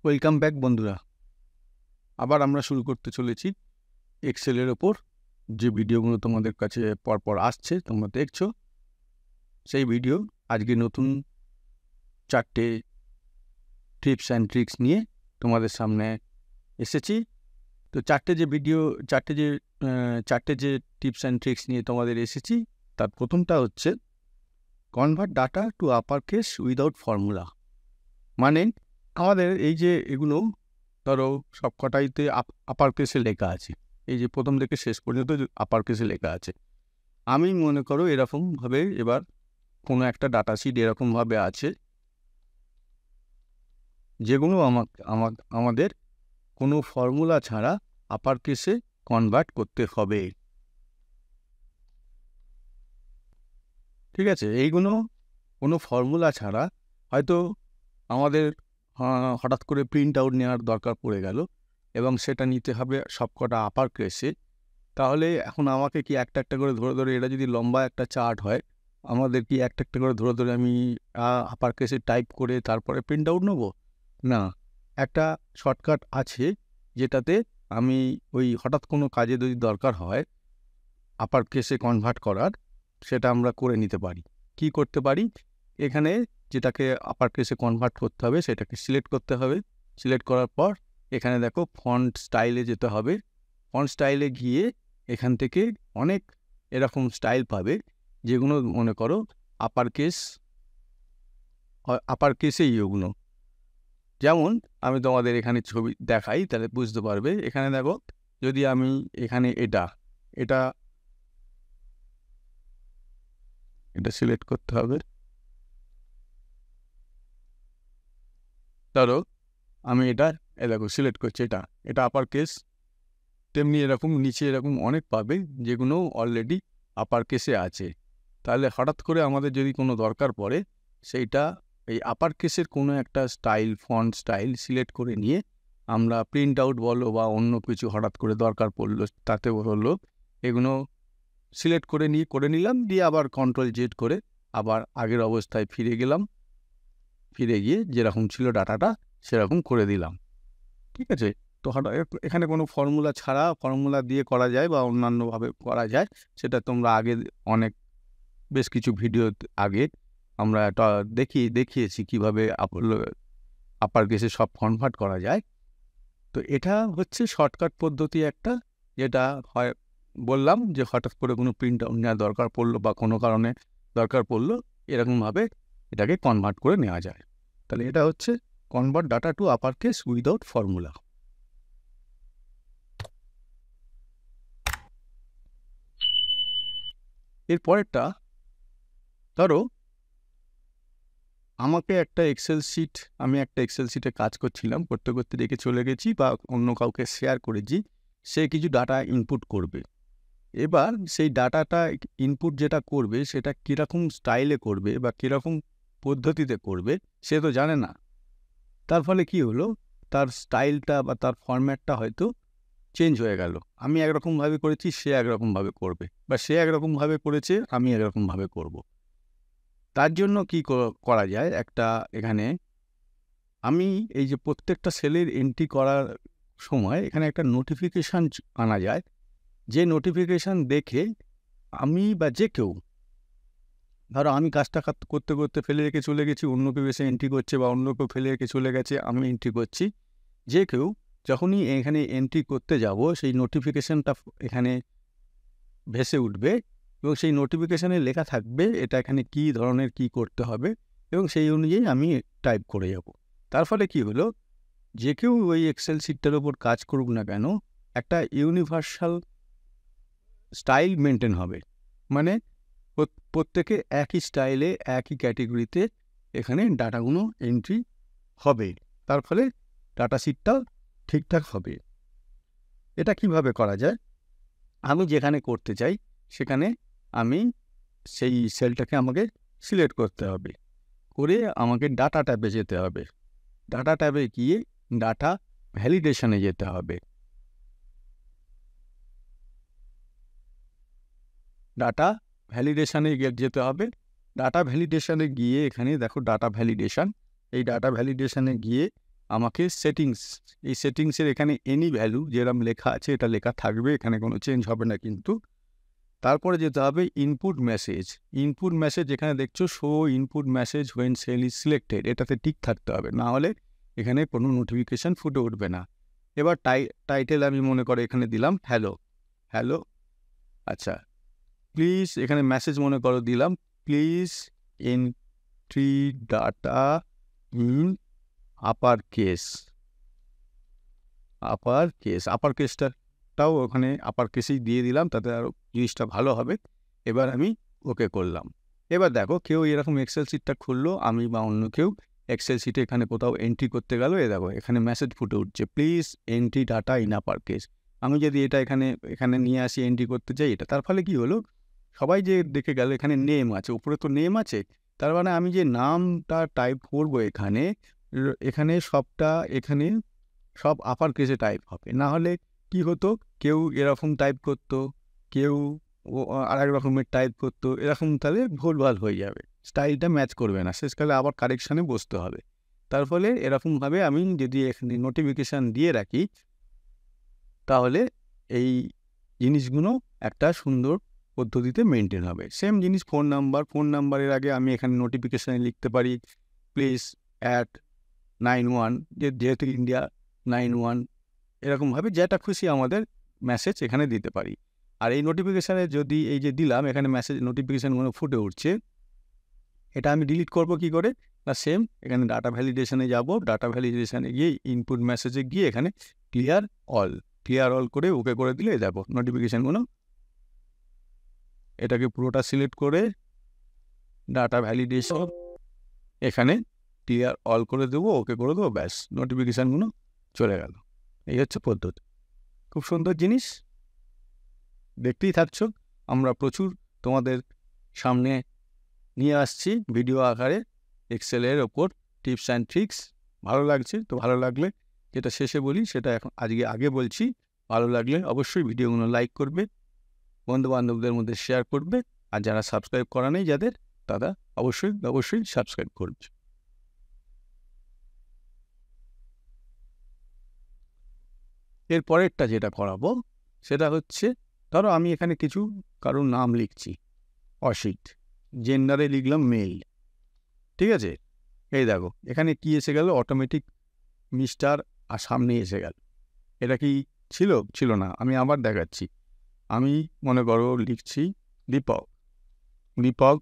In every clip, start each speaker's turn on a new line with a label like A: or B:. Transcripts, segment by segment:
A: Welcome back বন্ধুরা। আবার আমরা শুরু করতে চলেছি এক্সেলের ওপর যে ভিডিওগুলো তোমাদের কাছে পরপর আসছে, তোমরা দেখছো সেই ভিডিও। আজকে নতুন 4টে টিপস অ্যান্ড ট্রিক্স নিয়ে তোমাদের সামনে এসেছি। তো চারটে যে টিপস অ্যান্ড ট্রিক্স নিয়ে তোমাদের এসেছি, তার প্রথমটা হচ্ছে convert data to upper case without formula. মানে আমাদের এই যে এগুলো ধরো সবকটাইতে আপার কেসে লেখা আছে, এই যে প্রথম থেকে শেষ পর্যন্ত আপার কেসে লেখা আছে। আমি মনে করো এরকমভাবে এবার কোনো একটা ডাটা শিট এরকমভাবে আছে যেগুলো আমাদের কোনো ফর্মুলা ছাড়া আপার কেসে কনভার্ট করতে হবে। ঠিক আছে, এইগুলো কোনো ফর্মুলা ছাড়া হয়তো আমাদের হঠাৎ করে প্রিন্ট আউট নেওয়ার দরকার পড়ে গেল এবং সেটা নিতে হবে সবকটা আপার কেসে। তাহলে এখন আমাকে কি একটা একটা করে ধরে ধরে, এটা যদি লম্বা একটা চার্ট হয়, আমাদের কি একটা একটা করে ধরে ধরে আমি আপার কেসে টাইপ করে তারপরে প্রিন্ট আউট নেবো? না, একটা শর্টকাট আছে যেটাতে আমি ওই হঠাৎ কোনো কাজে যদি দরকার হয় আপার কেসে কনভার্ট করার, সেটা আমরা করে নিতে পারি। কি করতে পারি? এখানে যেটাকে আপার কেসে কনভার্ট করতে হবে সেটাকে সিলেক্ট করতে হবে। সিলেক্ট করার পর এখানে দেখো ফন্ট স্টাইলে যেতে হবে। ফন্ট স্টাইলে গিয়ে এখান থেকে অনেক এরকম স্টাইল পাবে যেগুলো মনে করো আপার কেসেই ওগুলো। যেমন আমি তোমাদের এখানে ছবি দেখাই, তাহলে বুঝতে পারবে। এখানে দেখো, যদি আমি এখানে এটা এটা এটা সিলেক্ট করতে হবে। ধরো আমি এটা দেখো সিলেক্ট করছি, এটা আপার কেস। তেমনি এরকম নিচে এরকম অনেক পাবে যেগুলো অলরেডি আপার কেসে আছে। তাহলে হঠাৎ করে আমাদের যদি কোনো দরকার পড়ে, সেইটা এই আপার কেসের কোনো একটা স্টাইল, ফন্ট স্টাইল সিলেক্ট করে নিয়ে আমরা প্রিন্ট আউট বলো বা অন্য কিছু হঠাৎ করে দরকার পড়লো, তাতে হলো এগুলো সিলেক্ট করে নিলাম, দিয়ে আবার কন্ট্রোল জেড করে আবার আগের অবস্থায় ফিরে গেলাম। ফিরে গিয়ে যেরকম ছিল ডাটাটা সেরকম করে দিলাম। ঠিক আছে, তো এখানে কোনো ফর্মুলা দিয়ে করা যায় বা অন্যান্যভাবে করা যায়, সেটা তোমরা আগে বেশ কিছু ভিডিও আগে আমরা এটা দেখিয়েছি কীভাবে আপার কেসে সব কনভার্ট করা যায়। তো এটা হচ্ছে শর্টকাট পদ্ধতি একটা, যেটা হয় বললাম যে হঠাৎ করে কোনো প্রিন্ট আউট নেওয়ার দরকার পড়লো বা কোনো কারণে দরকার পড়লো, এরকমভাবে এটাকে কনভার্ট করে নেওয়া যায়। তাহলে এটা হচ্ছে convert data to upper case without formula. এর পরেরটা, ধরো আমি একটা এক্সেল শিটে কাজ করছিলাম, করতে করতে রেখে চলে গেছি বা অন্য কাউকে শেয়ার করেছি, সে কিছু ডাটা ইনপুট করবে। এবার সেই ডাটাটা ইনপুট যেটা করবে সেটা কীরকম স্টাইলে করবে বা কীরকম পদ্ধতিতে করবে সে তো জানে না। তার ফলে কি হলো, তার স্টাইলটা বা তার ফরম্যাটটা হয়তো চেঞ্জ হয়ে গেল। আমি একরকমভাবে করেছি, সে একরকমভাবে করবে, বা সে একরকমভাবে করেছে, আমি একরকমভাবে করব। তার জন্য কি করা যায়, এখানে আমি এই যে প্রত্যেকটা সেলের এন্ট্রি করার সময় এখানে একটা নোটিফিকেশান আনা যায়, যে নোটিফিকেশান দেখে আমি বা যে কেউ, ধরো আমি কাজটা করতে করতে ফেলে রেখে চলে গেছি, অন্য কেউ এসে এন্ট্রি করছে, বা অন্য কেউ ফেলে রেখে চলে গেছে, আমি এন্ট্রি করছি, যে কেউ যখনই এখানে এন্ট্রি করতে যাব সেই নোটিফিকেশানটা এখানে ভেসে উঠবে এবং সেই নোটিফিকেশানে লেখা থাকবে এটা এখানে কী ধরনের কী করতে হবে, এবং সেই অনুযায়ী আমি টাইপ করে যাব। তার ফলে কি হলো, যে কেউ ওই এক্সেল শিটটার ওপর কাজ করুক না কেন, একটা ইউনিভার্সাল স্টাইল মেনটেন হবে। মানে প্রত্যেকে একই স্টাইলে একই ক্যাটেগরিতে এখানে ডাটাগুলো এন্ট্রি হবে, তার ফলে ডাটা শিটটাও ঠিকঠাক হবে। এটা কিভাবে করা যায়? আমি যেখানে করতে চাই সেখানে আমি সেই সেলটাকে আমাকে সিলেক্ট করতে হবে, করে আমাকে ডাটা ট্যাবে যেতে হবে। ডাটা ট্যাবে গিয়ে ডাটা ভ্যালিডেশনে যেতে হবে। ডাটা ভ্যালিডেশনে যেতে হবে। ডাটা ভ্যালিডেশনে গিয়ে এখানে দেখো ডাটা ভ্যালিডেশন, এই ডাটা ভ্যালিডেশনে গিয়ে আমাকে সেটিংস, এই সেটিংসের এখানে এনি ভ্যালু যেরকম লেখা আছে এটা লেখা থাকবে, এখানে কোনো চেঞ্জ হবে না কিন্তু। তারপরে যেতে হবে ইনপুট মেসেজ। ইনপুট মেসেজ এখানে দেখছো show input message when cell is selected, এটাতে টিক থাকতে হবে, না হলে এখানে কোনো নোটিফিকেশান ফুটে উঠবে না। এবার টাইটেল আমি মনে করে এখানে দিলাম হ্যালো। হ্যালো, আচ্ছা, প্লিজ এখানে মেসেজ মনে করো দিলাম, please entry data in upper case. Upper কেসটাও ওখানে আপার কেসেই দিয়ে দিলাম, তাতে আরও জিনিসটা ভালো হবে। এবার আমি ওকে করলাম। এবার দেখো কেউ এরকম এক্সেল শিটটা খুললো, আমি বা অন্য কেউ এক্সেল শিটে এখানে কোথাও এন্ট্রি করতে গেল, দেখো এখানে মেসেজ ফুটে উঠছে, please entry data in upper case. আমি যদি এটা এখানে নিয়ে আসি এন্ট্রি করতে চাই এটা, তার ফলে কি হলো, সবাই যে দেখে গেল এখানে নেম আছে, উপরে তো নেম আছে, তার মানে আমি যে নামটা টাইপ করবো এখানে সব আপার কেসে টাইপ হবে। না হলে কি হতো, কেউ এরকম টাইপ করতো, কেউ আর এক রকমের টাইপ করতো, এরকম তাহলে ভুলভাল হয়ে যাবে, স্টাইলটা ম্যাচ করবে না, শেষকালে আবার কারেকশানে বসতে হবে। তার ফলে এরকমভাবে আমি যদি এখানে নোটিফিকেশান দিয়ে রাখি, তাহলে এই জিনিসগুলো একটা সুন্দর পদ্ধতিতে মেনটেন হবে। সেম জিনিস ফোন নাম্বারের আগে আমি এখানে নোটিফিকেশানে লিখতে পারি প্লিজ অ্যাট 91, যেহেতু ইন্ডিয়া 91, এরকমভাবে যেটা খুশি আমাদের মেসেজ এখানে দিতে পারি। আর এই নোটিফিকেশানে যদি এই যে দিলাম এখানে মেসেজ নোটিফিকেশানগুলো ফুটে উঠছে, এটা আমি ডিলিট করব কি করে না, সেম এখানে ডাটা ভ্যালিডেশনে যাব, ডাটা ভ্যালিডেশনে গিয়ে ইনপুট মেসেজে গিয়ে এখানে ক্লিয়ার অল করে ওকে করে দিলে দেখো নোটিফিকেশানগুলো, এটাকে পুরোটা সিলেক্ট করে ডাটা ভ্যালিডেশন এখানে ক্লিয়ার অল করে দেবো, ওকে করে দেবো, ব্যাস নোটিফিকেশানগুলো চলে গেল। এই হচ্ছে পদ্ধতি, খুব সুন্দর জিনিস, দেখতেই থাকছো। আমরা প্রচুর তোমাদের সামনে নিয়ে আসছি ভিডিও আকারে এক্সেলের ওপর টিপস অ্যান্ড ট্রিক্স। ভালো লাগছে তো, ভালো লাগলে যেটা শেষে বলি সেটা এখন আগে বলছি, ভালো লাগলে অবশ্যই ভিডিওগুলো লাইক করবে, বন্ধুবান্ধবদের মধ্যে শেয়ার করবে, আর যারা সাবস্ক্রাইব করা নেই যাদের, তারা অবশ্যই সাবস্ক্রাইব করবে। এর পরেরটা যেটা করাবো সেটা হচ্ছে, ধরো আমি এখানে কিছু কারোর নাম লিখছি, অসিত, জেন্ডারে লিখলাম মেল, ঠিক আছে। এই দেখো এখানে কি এসে গেল, অটোমেটিক মিস্টার আর সামনে এসে গেল। এটা কি ছিল না, আমি আবার দেখাচ্ছি। আমি মনে করো লিখছি দীপক,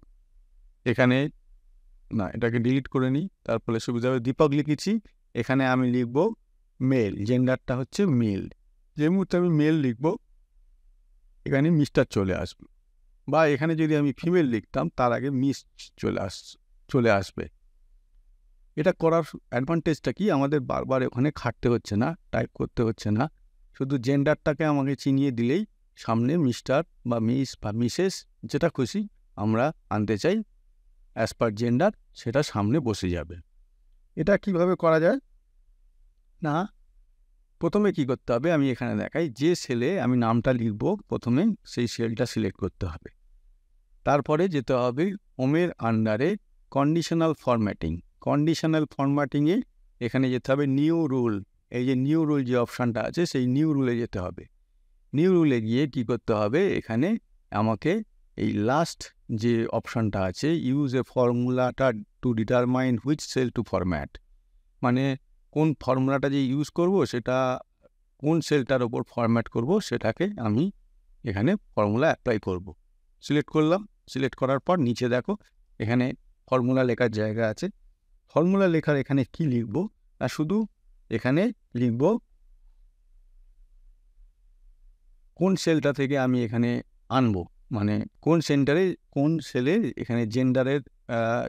A: এখানে না, এটাকে ডিলিট করে নিই, তারপরে সুবিধা হবে। দীপক লিখেছি, এখানে আমি লিখব মেল, জেন্ডারটা হচ্ছে মেল। যে মুহূর্তে আমি মেল লিখব এখানে মিস্টার চলে আসবে, বা এখানে যদি আমি ফিমেল লিখতাম তার আগে মিস চলে আসবে। এটা করার অ্যাডভান্টেজটা কি, আমাদের বারবার ওখানে খাটতে হচ্ছে না, টাইপ করতে হচ্ছে না, শুধু জেন্ডারটাকে আমাকে চিনিয়ে দিলেই সামনে মিস্টার বা মিস বা মিসেস যেটা খুশি আমরা আনতে চাই অ্যাজ পার জেন্ডার, সেটা সামনে বসে যাবে। এটা কিভাবে করা যায় না, প্রথমে কি করতে হবে আমি এখানে দেখাই, যে সেলে আমি নামটা লিখব প্রথমে সেই সেলটা সিলেক্ট করতে হবে। তারপরে যেতে হবে হোমের আন্ডারে কন্ডিশনাল ফরম্যাটিংয়ে এখানে যেতে হবে নিউ রুল। এই যে নিউ রুল যে অপশানটা আছে সেই নিউ রুলে যেতে হবে। নিউ রুলে গিয়ে কি করতে হবে, এখানে আমাকে এই লাস্ট যে অপশানটা আছে ইউজ এ ফর্মুলাটা to determine which cell to format, মানে কোন ফর্মুলাটা যে ইউজ করব সেটা কোন সেলটার ওপর ফরম্যাট করব সেটাকে আমি এখানে ফর্মুলা অ্যাপ্লাই করব। সিলেক্ট করলাম, সিলেক্ট করার পর নিচে দেখো এখানে ফর্মুলা লেখার জায়গা আছে। ফর্মুলা লেখার এখানে কি লিখব না, শুধু এখানে লিখব কোন সেলটা থেকে আমি এখানে আনবো, মানে কোন সেলে এখানে জেন্ডারের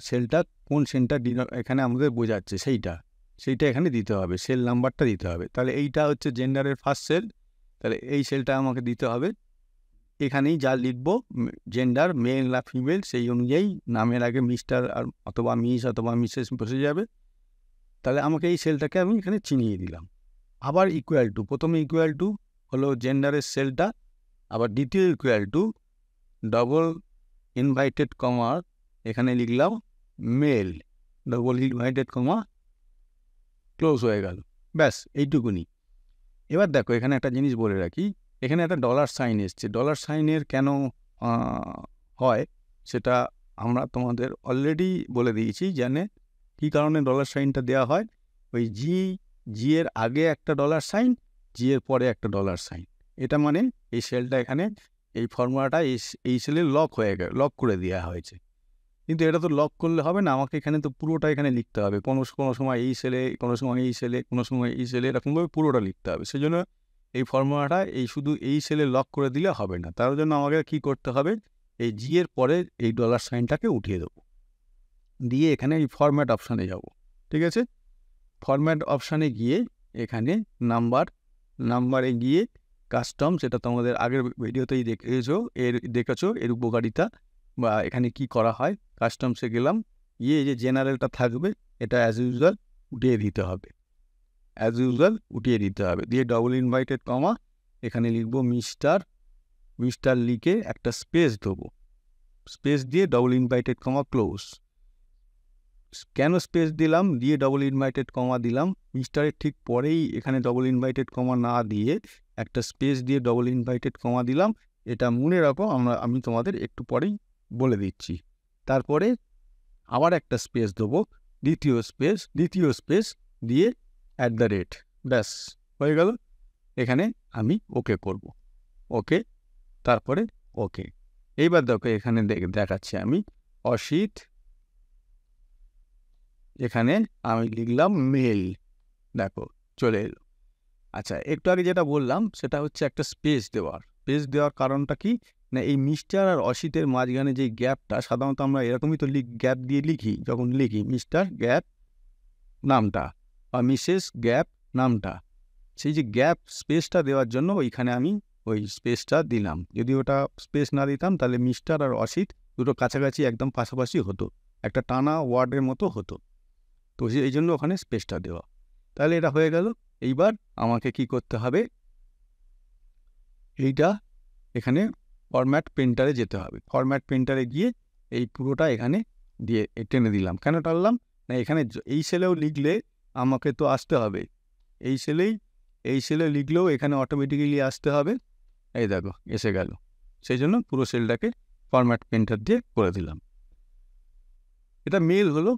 A: সেলটা কোন সেলটা এখানে আমাদের বোঝাচ্ছে সেইটা এখানে দিতে হবে, সেল নাম্বারটা দিতে হবে। তাহলে এইটা হচ্ছে জেন্ডারের ফার্স্ট সেল, তাহলে এই সেলটা আমাকে দিতে হবে। এখানেই যা লিখবো জেন্ডার মেল না ফিমেল সেই অনুযায়ী নামের আগে মিস্টার আর অথবা মিস অথবা মিসেস বসে যাবে। তাহলে আমাকে এই সেলটাকে আমি এখানে চিনিয়ে দিলাম। আবার ইকুয়াল টু, প্রথমে ইকুয়াল টু হলো জেন্ডারের সেলটা, আবার দ্বিতীয় equal to double inverted comma এখানে লিখলাম male, double inverted comma close হয়ে গেল, ব্যাস এইটুকুনি। এবার দেখো এখানে একটা জিনিস বলে রাখি, এখানে একটা ডলার সাইন এসছে। ডলার সাইনের কেন হয় সেটা আমরা তোমাদের অলরেডি বলে দিয়েছি, জানে কী কারণে ডলার সাইনটা দেওয়া হয়। ওই জি এর আগে একটা ডলার সাইন, জি এর পরে একটা ডলার সাইন, এটা মানে এই সেলটা এখানে এই ফর্মুলাটা এই সেলে লক হয়ে গেল, লক করে দেওয়া হয়েছে। কিন্তু এটা তো লক করলে হবে না, আমাকে এখানে তো পুরোটা এখানে লিখতে হবে, কোনো সময় এই সেলে, কোনো সময় এই সেলে, কোনো সময় এই সেলে, এরকমভাবে পুরোটা লিখতে হবে। সেজন্য এই ফর্মুলাটা শুধু এই সেলে লক করে দিলে হবে না, তার জন্য আমাকে কী করতে হবে, এই জি এর পরে এই ডলার সাইনটাকে উঠিয়ে দেবো, দিয়ে এখানে এই ফরম্যাট অপশানে যাব। ঠিক আছে, ফরম্যাট অপশানে গিয়ে এখানে নাম্বারে গিয়ে কাস্টম, সেটা তোমাদের আগের ভিডিওতেই দেখেছো এর উপকারিতা বা এখানে কি করা হয়। কাস্টমসে গেলাম, এই যে জেনারেলটা থাকবে এটা অ্যাজ ইউজুয়াল উঠিয়ে দিতে হবে, দিয়ে ডবল ইনভাইটেড কমা, এখানে লিখবো মিস্টার লিখে একটা স্পেস দেবো, স্পেস দিয়ে ডবল ইনভাইটেড কমা ক্লোজ। কেন স্পেস দিলাম, দিয়ে ডবল ইনভাইটেড কমা দিলাম, মিস্টারের ঠিক পরেই এখানে ডবল ইনভাইটেড কমা না দিয়ে একটা স্পেস দিয়ে ডবল ইনভাইটেড কমা দিলাম, এটা মনে রাখো, আমি তোমাদের একটু পরেই বলে দিচ্ছি। তারপরে আবার একটা স্পেস দেবো, দ্বিতীয় স্পেস দিয়ে @, ব্যাস হয়ে গেল। এখানে আমি ওকে করব, ওকে, তারপরে ওকে। এইবার দেখো এখানে দেখাচ্ছি আমি অসিত, এখানে আমি লিখলাম মেল, দেখো চলে এলো। আচ্ছা, একটু আগে যেটা বললাম সেটা হচ্ছে একটা স্পেস দেওয়ার কারণটা কি না, এই মিস্টার আর অসিতের মাঝখানে যে গ্যাপটা, সাধারণত আমরা এরকমই তো গ্যাপ দিয়ে লিখি, যখন লিখি মিস্টার গ্যাপ নামটা বা মিসেস গ্যাপ নামটা, সেই যে গ্যাপ স্পেসটা দেওয়ার জন্য ওইখানে আমি ওই স্পেসটা দিলাম। যদি ওটা স্পেস না দিতাম তাহলে মিস্টার আর অসিত দুটো কাছাকাছি একদম পাশাপাশি হতো, একটা টানা ওয়ার্ডের মতো হতো, তো এই জন্য ওখানে স্পেসটা দেওয়া। তাহলে এটা হয়ে গেল। এইবার আমাকে কি করতে হবে, এইটা এখানে ফরম্যাট প্রিন্টারে যেতে হবে। ফরম্যাট প্রিন্টারে গিয়ে এই পুরোটা এখানে দিয়ে টেনে দিলাম। কেন টানলাম না, এখানে এই সেলেও লিখলে আমাকে তো আসতে হবে, এই সেলে লিখলেও এখানে অটোমেটিক্যালি আসতে হবে। এই দেখো এসে গেল, সেই জন্য পুরো সেলটাকে ফরম্যাট প্রিন্টার দিয়ে করে দিলাম। এটা মেল হলো।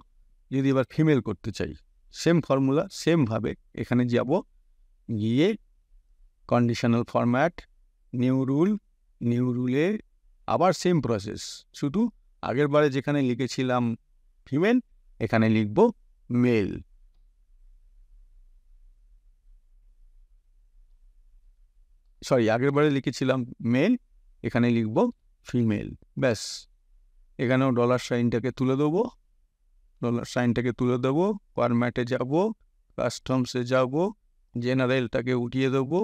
A: যদি এবার ফিমেল করতে চাই, সেম ফর্মুলা, সেমভাবে এখানে যাব, গিয়ে কন্ডিশনাল ফরম্যাট, নিউ রুলে আবার সেম প্রসেস, শুধু আগের বারে যেখানে লিখেছিলাম ফিমেল এখানে লিখব মেল। আগের বারে লিখেছিলাম মেল, এখানে লিখব ফিমেল, ব্যাস। এখানেও ডলার সাইনটাকে তুলে দেবো, ফরম্যাটে যাব, কাস্টমসে যাব, জেনারেলটাকে উঠিয়ে দেবো,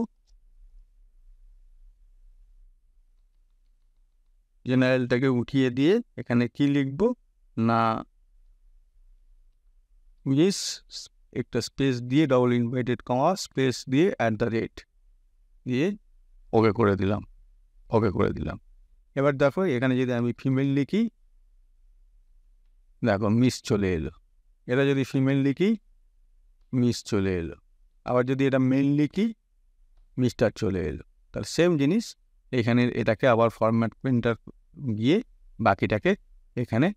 A: দিয়ে এখানে কি লিখব না, একটা স্পেস দিয়ে ডবল ইনভাইটেড কমা স্পেস দিয়ে @ দিয়ে ওকে করে দিলাম। এবার দেখো এখানে যদি আমি ফিমেল লিখি, দেখো মিস চলে এলো। এটা যদি ফিমেল লিখি মিস চলে এলো, আবার যদি এটা মেল লিখি মিস্টার চলে এলো। তাহলে সেম জিনিস এখানে, এটাকে আবার ফরম্যাট প্রিন্টার গিয়ে বাকিটাকে এখানে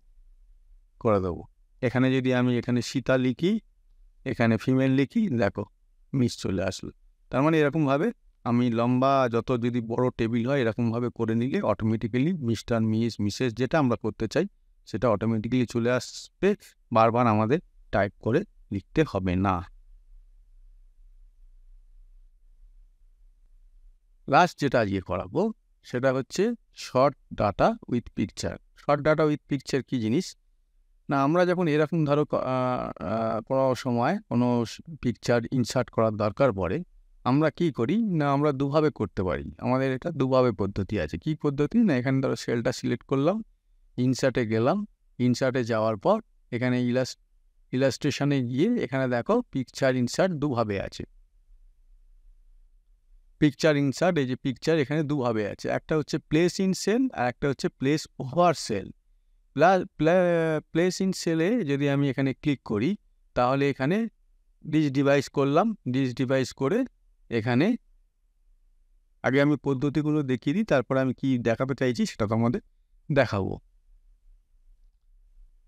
A: করে দেবো। এখানে যদি আমি এখানে সীতা লিখি, এখানে ফিমেল লিখি, দেখো মিস চলে আসলো। তার মানে এরকমভাবে আমি লম্বা যত যদি বড় টেবিল হয় এরকমভাবে করে নিলে অটোমেটিক্যালি মিস্টার, মিসেস যেটা আমরা করতে চাই সেটা অটোমেটিক্যালি চলে আসবে, বারবার আমাদের টাইপ করে লিখতে হবে না। লাস্ট যেটা আজকে করাবো সেটা হচ্ছে শর্ট ডাটা উইথ পিকচার। কি জিনিস না, আমরা যখন এরকম ধরো কোনো সময় কোনো পিকচার ইনসার্ট করার দরকার পড়ে, আমরা কি করি না, আমরা দুভাবে করতে পারি। আমাদের এটা দুভাবে পদ্ধতি আছে। কি পদ্ধতি না, এখানে ধরো সেলটা সিলেক্ট করলাম, ইনসার্টে গেলাম, ইনসার্টে যাওয়ার পর এখানে ইলাস্ট্রেশনে গিয়ে এখানে দেখো পিকচার ইনসার্ট দুভাবে আছে। পিকচার ইনসার্ট, এই যে পিকচার এখানে দুভাবে আছে, একটা হচ্ছে প্লেস ইন সেল আর একটা হচ্ছে place over cell. Place in সেলে যদি আমি এখানে ক্লিক করি তাহলে এখানে ডিভাইস করলাম। ডিভাইস করে এখানে আগে আমি পদ্ধতিগুলো দেখিয়ে দিই, তারপরে আমি কি দেখাতে চাইছি সেটা তোমাদের দেখাবো।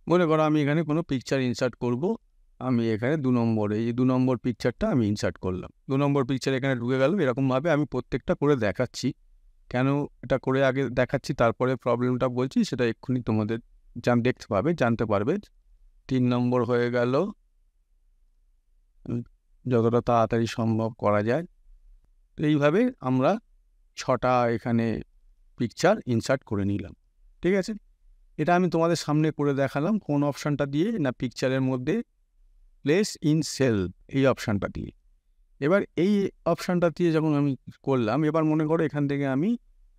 A: মনে করো আমি এখানে কোনো পিকচার ইনসার্ট করব। আমি এখানে 2 নম্বরে এই 2 নম্বর পিকচারটা আমি ইনসার্ট করলাম। 2 নম্বর পিকচার এখানে ঢুকে গেল। এরকমভাবে আমি প্রত্যেকটা করে দেখাচ্ছি। কেন এটা করে আগে দেখাচ্ছি তারপরে প্রবলেমটা বলছি, সেটা এক্ষুনি তোমাদের দেখতে পাবে, জানতে পারবে। 3 নম্বর হয়ে গেল। যতটা তাড়াতাড়ি সম্ভব করা যায়। তো এইভাবে আমরা 6টা এখানে পিকচার ইনসার্ট করে নিলাম। ঠিক আছে, এটা আমি তোমাদের সামনে করে দেখালাম কোন অপশানটা দিয়ে, না পিকচারের মধ্যে প্লেস ইন সেল এই অপশানটা দিয়ে। এবার এই অপশানটা দিয়ে যখন আমি করলাম, এবার মনে করো এখান থেকে আমি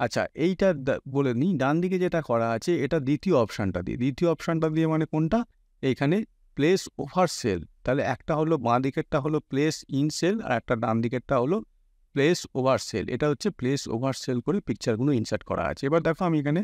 A: আচ্ছা এইটা বলে নিই, ডান দিকে যেটা করা আছে এটা দ্বিতীয় অপশানটা দিয়ে। দ্বিতীয় অপশানটা দিয়ে মানে কোনটা, এইখানে প্লেস ওভার সেল। তাহলে একটা হলো বাঁ দিকেরটা হলো প্লেস ইন সেল, আর একটা ডান দিকেরটা হলো প্লেস ওভার সেল। এটা হচ্ছে প্লেস ওভার সেল করে পিকচারগুলো ইনসার্ট করা আছে। এবার দেখো আমি এখানে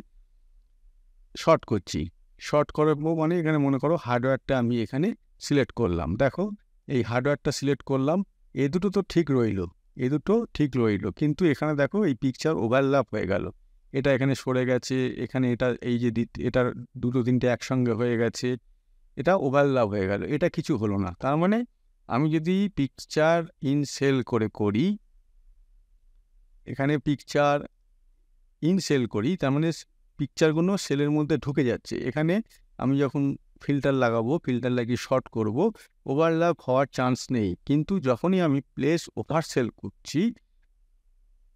A: শর্ট করছি। শর্ট করবো মানে এখানে মনে করো হার্ডওয়্যারটা আমি এখানে সিলেক্ট করলাম। দেখো এই হার্ডওয়্যারটা সিলেক্ট করলাম, এ দুটো তো ঠিক রইল, এ দুটো ঠিক রইল, কিন্তু এখানে দেখো এই পিকচার ওভারল্যাপ হয়ে গেল। এটা এখানে সরে গেছে, এখানে এটা এই যে এটার দুটো তিনটে একসঙ্গে হয়ে গেছে, এটা ওভারল্যাপ হয়ে গেল, এটা কিছু হলো না। তার মানে আমি যদি পিকচার ইন সেল করে করি, এখানে পিকচার ইন সেল করি, তার মানে পিকচারগুলো সেলের মধ্যে ঢুকে যাচ্ছে। এখানে আমি যখন ফিল্টার লাগাবো, ফিল্টার লাগিয়ে শর্ট করব, ওভারল্যাপ হওয়ার চান্স নেই। কিন্তু যখনই আমি প্লেস ওভার সেল করছি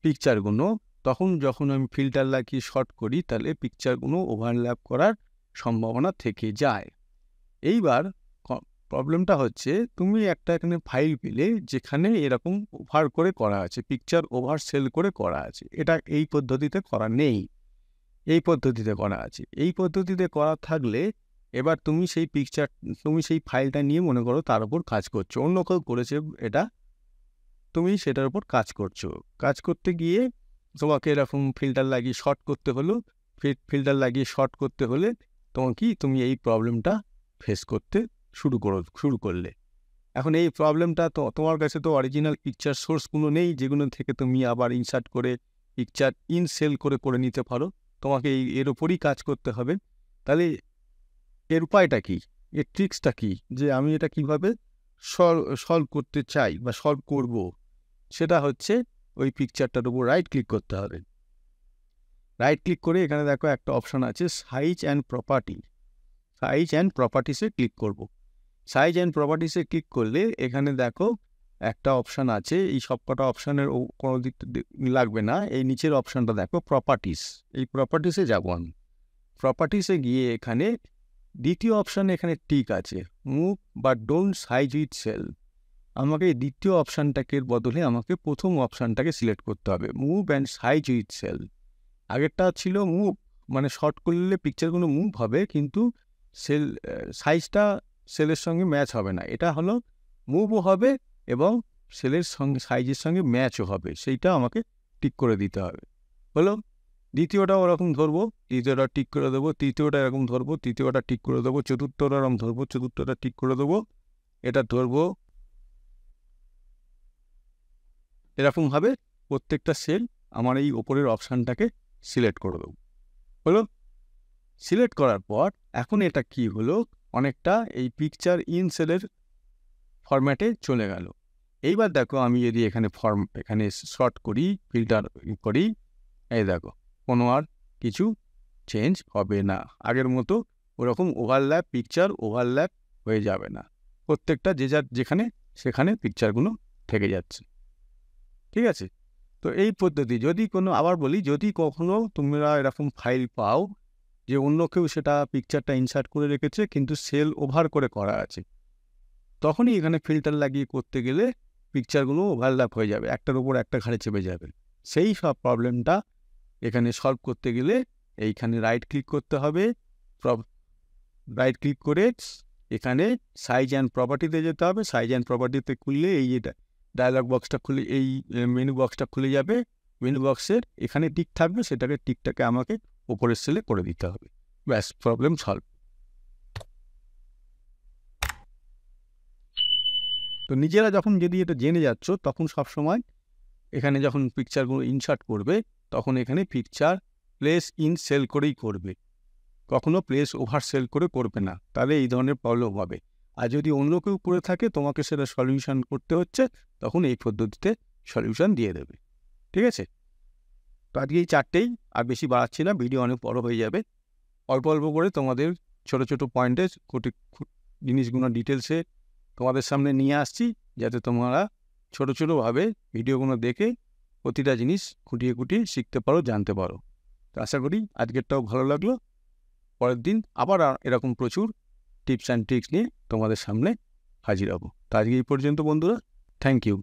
A: পিকচারগুলো, তখন যখন আমি ফিল্টার লাগিয়ে শর্ট করি, তাহলে পিকচারগুলো ওভারল্যাপ করার সম্ভাবনা থেকে যায়। এইবার প্রবলেমটা হচ্ছে, তুমি একটা এখানে ফাইল পেলে যেখানে এরকম ওভার করে করা আছে, পিকচার ওভার সেল করে করা আছে। এটা এই পদ্ধতিতে করা নেই, এই পদ্ধতিতে করা আছে। এই পদ্ধতিতে করা থাকলে এবার তুমি সেই ফাইলটা নিয়ে মনে করো তার উপর কাজ করছো, অন্য কেউ করেছে এটা, তুমি সেটার উপর কাজ করছো। কাজ করতে গিয়ে তোমাকে এরকম ফিল্টার লাগিয়ে শর্ট করতে হলো। ফিল্টার লাগিয়ে শর্ট করতে হলে তুমি এই প্রবলেমটা ফেস করতে শুরু করলে। এখন এই প্রবলেমটা তো তোমার কাছে তো অরিজিনাল পিকচার সোর্সগুলো নেই, যেগুলো থেকে তুমি আবার ইনসার্ট করে পিকচার ইন সেল করে নিতে পারো। তোমাকে এর ওপরই কাজ করতে হবে। তাহলে এর উপায়টা কি, এর ট্রিক্সটা কি, যে আমি এটা কিভাবে সলভ করতে চাই বা সলভ করব, সেটা হচ্ছে ওই পিকচারটার উপর রাইট ক্লিক করতে হবে। রাইট ক্লিক করে এখানে দেখো একটা অপশান আছে size and property. Size and প্রপার্টিসে ক্লিক করব। সাইজ অ্যান্ড প্রপার্টিসে ক্লিক করলে এখানে দেখো একটা অপশান আছে, এই সবকটা অপশানের কোনো দিক লাগবে না। এই নিচের অপশানটা দেখো প্রপার্টিস, এই প্রপার্টিসে যাবো আমি। প্রপার্টিসে গিয়ে এখানে দ্বিতীয় অপশানে এখানে টিক আছে, মুভ বা ডোন্ট সাইজ উইথ সেল। আমাকে এই দ্বিতীয় অপশানটাকে বদলে আমাকে প্রথম অপশানটাকে সিলেক্ট করতে হবে, move and size with cell. আগেরটা ছিল মুভ, মানে শর্ট করলে পিকচারগুলো মুভ হবে, কিন্তু সাইজটা সেলের সঙ্গে ম্যাচ হবে না। এটা হলো মুভও হবে এবং সেলের সঙ্গে সাইজের সঙ্গে ম্যাচও হবে, সেইটা আমাকে টিক করে দিতে হবে। হলো, দ্বিতীয়টা ওরকম ধরবো, দ্বিতীয়টা টিক করে দেবো, তৃতীয়টা এরকম ধরবো, তৃতীয়টা টিক করে দেবো, চতুর্থটা এরকম ধরবো, চতুর্থটা টিক করে দেবো, এটা ধরবো। এরকমভাবে প্রত্যেকটা সেল আমার এই ওপরের অপশানটাকে সিলেক্ট করে দেবো। হলো, সিলেক্ট করার পর এখন এটা কি হলো, অনেকটা এই পিকচার ইন সেলের ফরম্যাটে চলে গেল। এইবার দেখো আমি যদি এখানে শর্ট করি, ফিল্টার করি, এই দেখো কোনো আর কিছু চেঞ্জ হবে না, আগের মতো ওরকম ওভারল্যাপ পিকচার ওভারল্যাপ হয়ে যাবে না। প্রত্যেকটা যেখানে সেখানে পিকচারগুলো থেকে যাচ্ছে। ঠিক আছে, তো এই পদ্ধতি আবার বলি, যদি কখনো তোমরা এরকম ফাইল পাও যে অন্য কেউ সেটা পিকচারটা ইনসার্ট করে রেখেছে কিন্তু সেল ওভার করে করা আছে, তখনই এখানে ফিল্টার লাগিয়ে করতে গেলে পিকচারগুলো ওভারল্যাপ হয়ে যাবে, একটার উপর একটা ঘাড়ে চেপে যাবে। সেই সব প্রবলেমটা এখানে সলভ করতে গেলে এইখানে রাইট ক্লিক করতে হবে। রাইট ক্লিক করে এখানে সাইজ অ্যান্ড প্রপার্টিতে যেতে হবে। সাইজ অ্যান্ড প্রপার্টিতে খুললে এই যেটা ডায়লগ বক্সটা খুলে, এই মেনু বক্সটা খুলে যাবে। মেনু বক্সের এখানে টিক থাকবে, টিকটাকে আমাকে উপরের সেলে করে দিতে হবে। ব্যাস, প্রবলেম সলভ। তো নিজেরা যখন যদি এটা জেনে যাচ্ছ, তখন সবসময় এখানে যখন পিকচারগুলো ইনসার্ট করবে, তখন এখানে পিকচার প্লেস ইন সেল করেই করবে, কখনো প্লেস ওভার সেল করে করবে না, তাহলে এই ধরনের প্রবলেম হবে। আর যদি অন্য কেউ করে থাকে, তোমাকে সেটা সলিউশন করতে হচ্ছে, তখন এই পদ্ধতিতে সলিউশন দিয়ে দেবে। ঠিক আছে? তো আজকে এই 4টেই, আর বেশি বাড়াচ্ছি না, ভিডিও অনেক বড় হয়ে যাবে। অল্প অল্প করে তোমাদের ছোট ছোট পয়েন্টে জিনিসগুলো ডিটেলসে তোমাদের সামনে নিয়ে আসছি, যাতে তোমরা ছোট ছোটোভাবে ভিডিওগুলো দেখে প্রতিটা জিনিস খুঁটিয়ে খুঁটিয়ে শিখতে পারো, জানতে পারো। তো আশা করি আজকেরটাও ভালো লাগলো। পরের দিন আবার এরকম প্রচুর টিপস অ্যান্ড ট্রিক্স নিয়ে তোমাদের সামনে হাজির হব। তো আজকে এই পর্যন্ত বন্ধুরা, থ্যাংক ইউ।